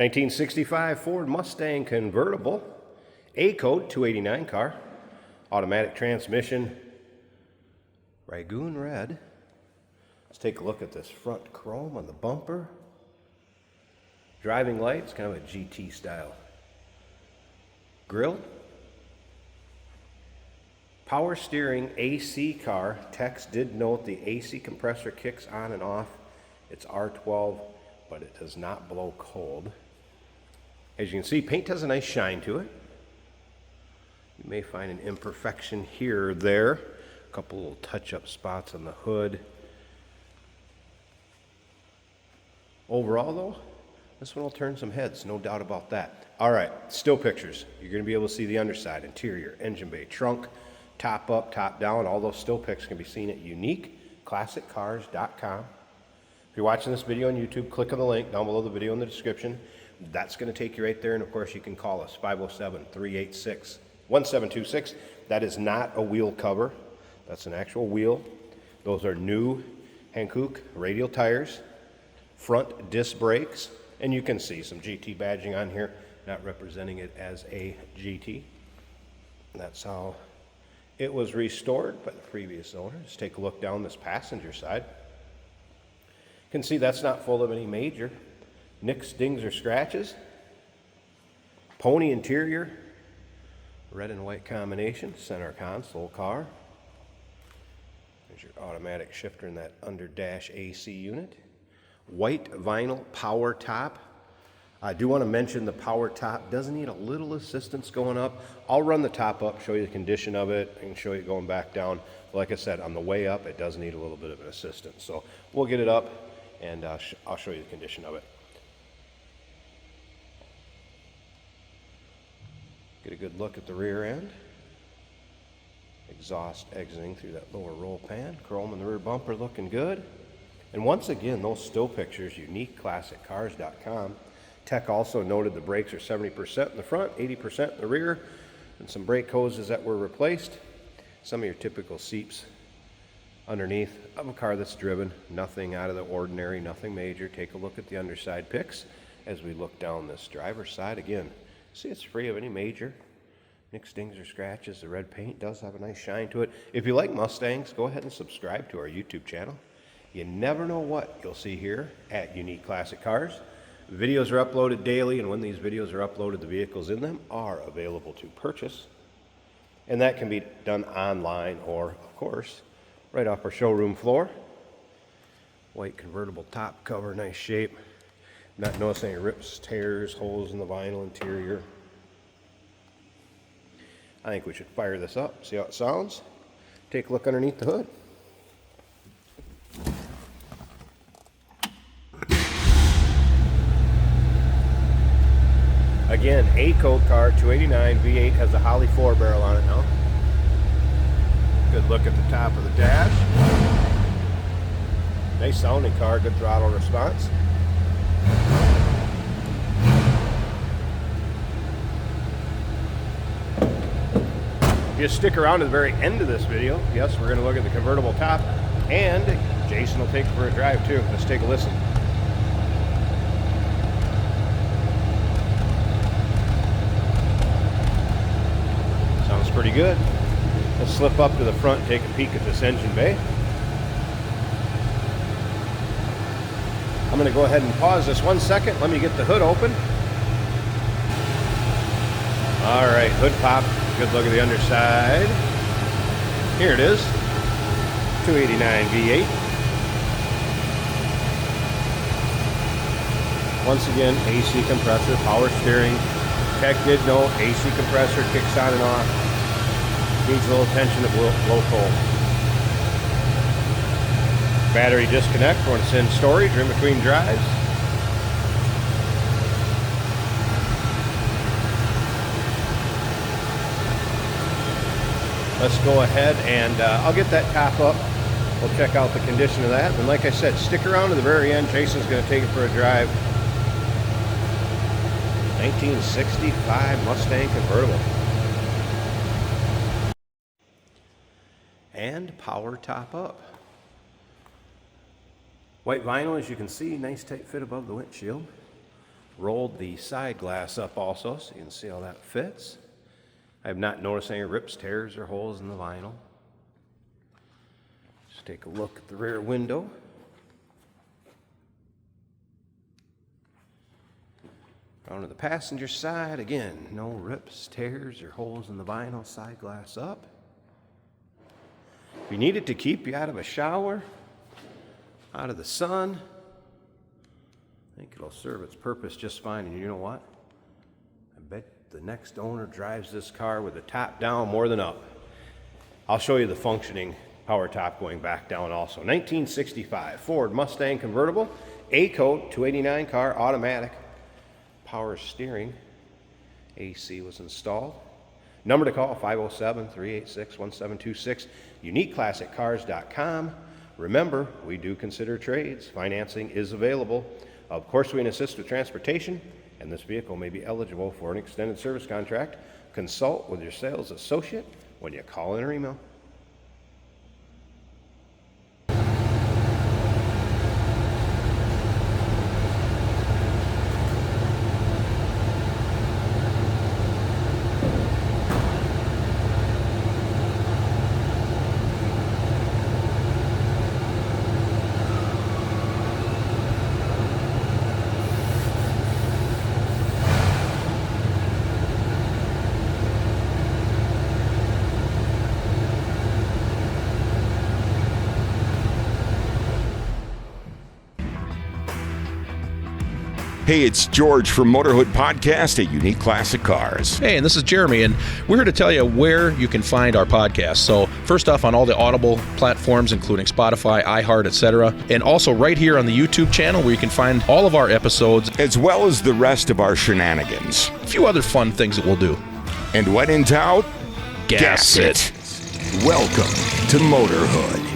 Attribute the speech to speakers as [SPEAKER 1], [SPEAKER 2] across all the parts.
[SPEAKER 1] 1965 Ford Mustang convertible, A code 289 car, automatic transmission, Ragoon red. Let's take a look at this front chrome on the bumper. Driving lights, kind of a GT style grille. Power steering AC car. Text did note the AC compressor kicks on and off. It's R12, but it does not blow cold. As you can see, paint has a nice shine to it. You may find an imperfection here or there. A couple little touch-up spots on the hood. Overall, though, this one will turn some heads, no doubt about that. All right, still pictures. You're going to be able to see the underside, interior, engine bay, trunk, top up, top down. All those still pics can be seen at uniqueclassiccars.com. If you're watching this video on YouTube, click on the link down below the video in the description. That's going to take you right there, and of course you can call us, 507-386-1726. That is not a wheel cover. That's an actual wheel. Those are new Hankook radial tires, front disc brakes, and you can see some GT badging on here, not representing it as a GT. That's how it was restored by the previous owner. Just take a look down this passenger side. You can see that's not full of any major nicks, dings, or scratches. Pony interior, red and white combination, center console car. There's your automatic shifter in that under dash AC unit. White vinyl power top. I do want to mention the power top does need a little assistance going up. I'll run the top up, show you the condition of it, and show you going back down. Like I said, on the way up, it does need a little bit of an assistance. So we'll get it up, and I'll show you the condition of it. Get a good look at the rear end. Exhaust exiting through that lower roll pan. Chrome in the rear bumper looking good. And once again, those still pictures, uniqueclassiccars.com. Tech also noted the brakes are 70% in the front, 80% in the rear, and some brake hoses that were replaced. Some of your typical seeps underneath of a car that's driven. Nothing out of the ordinary, nothing major. Take a look at the underside pics as we look down this driver's side. Again, see it's free of any major nicks, dings, or scratches. The red paint does have a nice shine to it. If you like Mustangs, go ahead and subscribe to our YouTube channel. You never know what you'll see here at Unique Classic Cars. Videos are uploaded daily, and when these videos are uploaded, the vehicles in them are available to purchase. And that can be done online or, of course, right off our showroom floor. White convertible top cover, nice shape. Not noticing any rips, tears, holes in the vinyl interior. I think we should fire this up, see how it sounds. Take a look underneath the hood. Again, A code car, 289 V8, has the Holly 4-barrel on it now. Good look at the top of the dash. Nice sounding car, good throttle response. Just stick around to the very end of this video. Yes, we're going to look at the convertible top, and Jason will take it for a drive too. Let's take a listen. Sounds pretty good. Let's slip up to the front and take a peek at this engine bay. I'm going to go ahead and pause this 1 second. Let me get the hood open. All right, hood pop. Good look at the underside. Here it is, 289 V8. Once again, AC compressor, power steering. Tech did note AC compressor kicks on and off. Needs a little attention to blow cold. Battery disconnect when it's in storage or in between drives. Let's go ahead and I'll get that top up. We'll check out the condition of that. And like I said, stick around to the very end. Jason's going to take it for a drive. 1965 Mustang convertible. And power top up. White vinyl, as you can see, nice tight fit above the windshield. Rolled the side glass up also so you can see how that fits. I have not noticed any rips, tears, or holes in the vinyl. Just take a look at the rear window. Down to the passenger side, again, no rips, tears, or holes in the vinyl, side glass up. If you need it to keep you out of a shower, out of the sun, I think it'll serve its purpose just fine. And you know what? I bet the next owner drives this car with the top down more than up. I'll show you the functioning power top going back down also. 1965 Ford Mustang convertible, A-code, 289 car, automatic, power steering, AC was installed. Number to call, 507-386-1726, uniqueclassiccars.com. Remember, we do consider trades. Financing is available. Of course, we can assist with transportation, and this vehicle may be eligible for an extended service contract. Consult with your sales associate when you call in or email.
[SPEAKER 2] Hey, it's George from Motorhood Podcast at Unique Classic Cars.
[SPEAKER 3] Hey, and this is Jeremy, and we're here to tell you where you can find our podcast. So first off, on all the Audible platforms, including Spotify, iHeart, etc., and also right here on the YouTube channel where you can find all of our episodes,
[SPEAKER 2] as well as the rest of our shenanigans.
[SPEAKER 3] A few other fun things that we'll do.
[SPEAKER 2] And when in doubt,
[SPEAKER 3] gas it.
[SPEAKER 2] Welcome to Motorhood.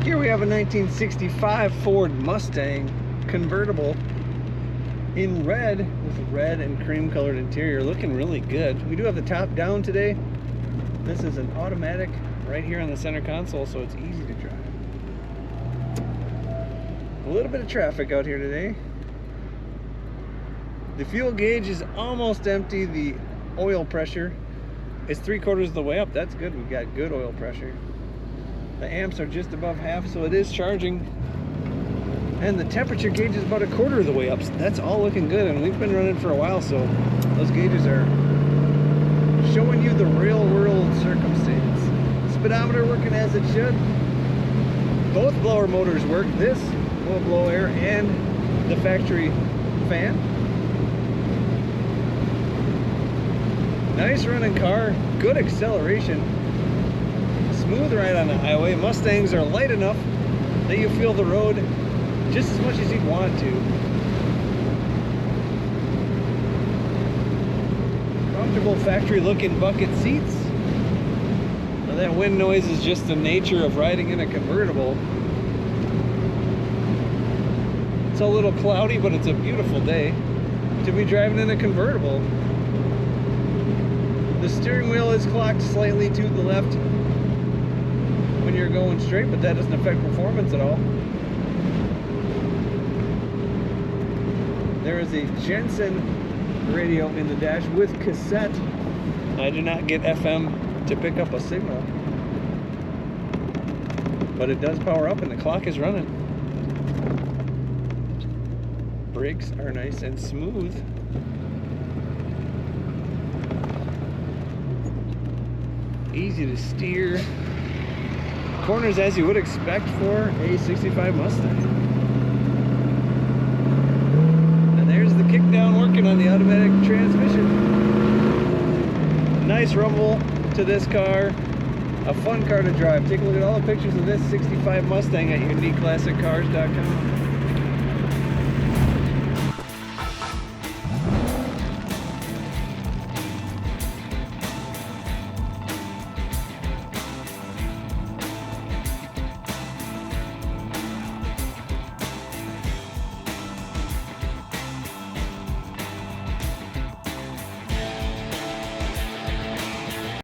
[SPEAKER 4] Here we have a 1965 Ford Mustang convertible in red with a red and cream colored interior, looking really good. We do have the top down today. This is an automatic right here on the center console, so it's easy to drive. A little bit of traffic out here today. The fuel gauge is almost empty. The oil pressure is 3/4 of the way up. That's good. We've got good oil pressure. The amps are just above half, so it is charging. And the temperature gauge is about 1/4 of the way up. So that's all looking good, and we've been running for a while, so those gauges are showing you the real world circumstance. Speedometer working as it should. Both blower motors work. This will blow air and the factory fan. Nice running car, good acceleration. Smooth ride on the highway. Mustangs are light enough that you feel the road just as much as you'd want to. Comfortable factory looking bucket seats. Now that wind noise is just the nature of riding in a convertible. It's a little cloudy, but it's a beautiful day to be driving in a convertible. The steering wheel is clocked slightly to the left when you're going straight, but that doesn't affect performance at all. There is a Jensen radio in the dash with cassette. I do not get FM to pick up a signal, but it does power up and the clock is running. Brakes are nice and smooth. Easy to steer. Corners as you would expect for a 65 Mustang. And there's the kickdown working on the automatic transmission. Nice rumble to this car. A fun car to drive. Take a look at all the pictures of this 65 Mustang at uniqueclassiccars.com.